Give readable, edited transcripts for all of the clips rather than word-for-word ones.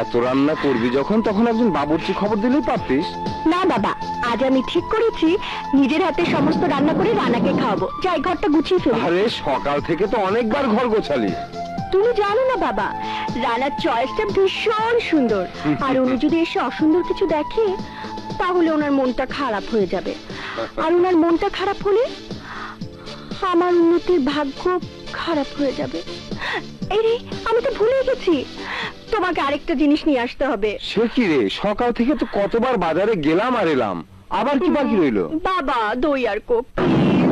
এত রান্না করবি যখন, তখন একজন বাবুর্চি খবর দিলেই পারতিস। না বাবা, আজ আমি ঠিক করেছি নিজের হাতে সমস্ত রান্না করে রানাকে খাওয়াবো। যাই, ঘরটা গুছিয়ে ফেলি। আরে সকাল থেকে তো অনেকবার ঘর গোছালি। তুমি জানো না বাবা, রানার চয়েসটা ভীষণ সুন্দর। আর উনি যদি এসে অসুন্দর কিছু দেখে তাহলে ওনার মনটা খারাপ হয়ে যাবে। আর ওনার মনটা খারাপ হলে আমার উন্নতির ভাগ্য খারাপ হয়ে যাবে। এই রে, আমি তো ভুলে গেছি, তোমাকে আরেকটা জিনিস নিয়ে আসতে হবে। সে কি রে, সকাল থেকে তো কতবার বাজারে গেলাম আর এলাম, আবার কি বাকি রইলো? বাবা, দই আর কোক।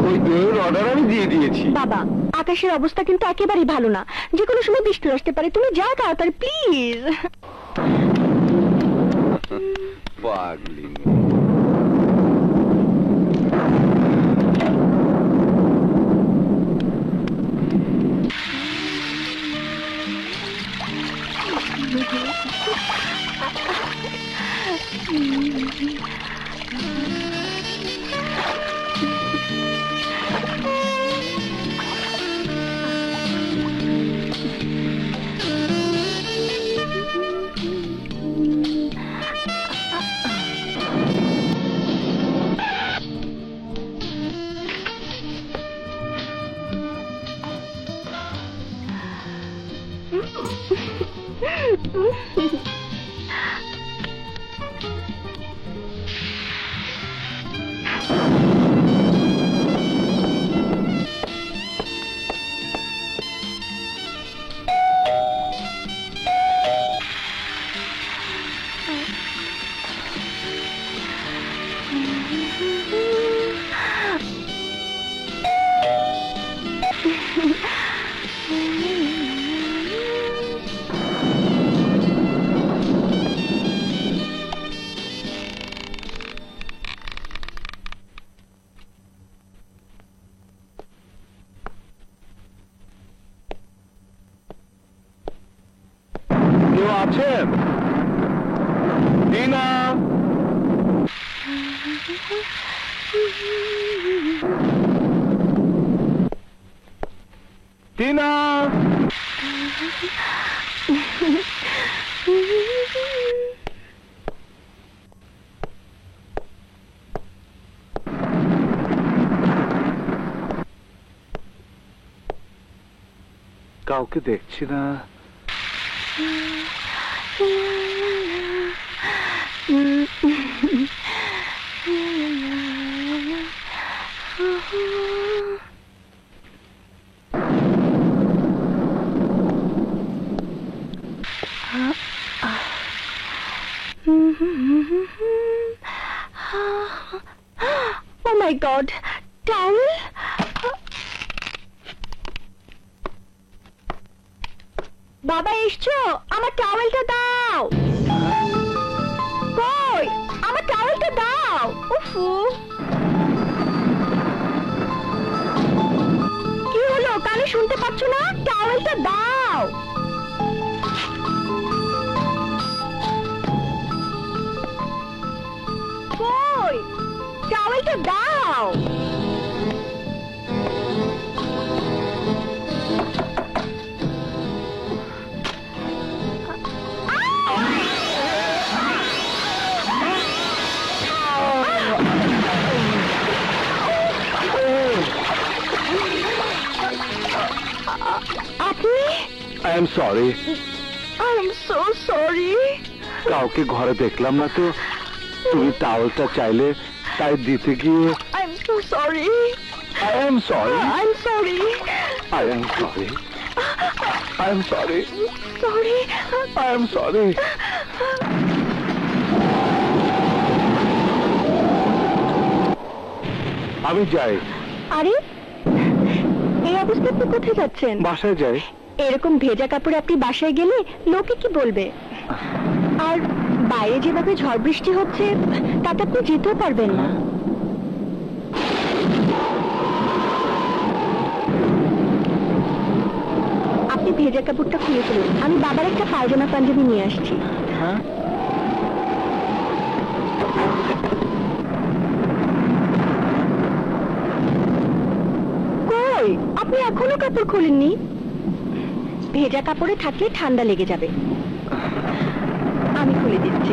ওই দইয়ের অর্ডার আমি দিয়ে দিয়েছি। বাবা, আকাশের অবস্থা কিন্তু একেবারেই ভালো না, যে কোনো সময় বৃষ্টি আসতে পারে। তুমি যাও তাড়াতাড়ি প্লিজ। পাগলি আছেন? টিনা, টিনা, কাউকে দেখছি না। Oh my God, towel? বাবা এসছো, আমার টাওয়েলটা দাও। কই, আমার টাওয়েলটা দাও। উফু, কি হলো, কানে শুনতে পাচ্ছ না? টাওয়েলটা দাও। কই, টাওয়েলটা দাও। আপনি? I am sorry. I am so sorry. কাউকে ঘরে দেখলাম না তো, তুমি টাওয়ালটা চাইলে তাই দিতে গিয়ে। I am so sorry. I am sorry. I'm sorry. I am sorry. I am sorry. Sorry. I am sorry. আমি যাই। আরে, এই অবস্থায় আপনি কোথায় যাচ্ছেন? বাসায় যাই। এরকম ভেজা কাপড়ে আপনি বাসায় গেলে লোকে কি বলবে? আর বাইরে যেভাবে ঝড় বৃষ্টি হচ্ছে তাতে আপনি যেতেও পারবেন না। আপনি ভেজা কাপড়টা খুলে ফেলুন, আমি বাবার একটা পায়জামা পাঞ্জাবি নিয়ে আসছি। হ্যাঁ, কই, আপনি এখনো কাপড় খোলেননি? ভেজা কাপড়ে থাকলে ঠান্ডা লেগে যাবে। আমি খুলে দিচ্ছি।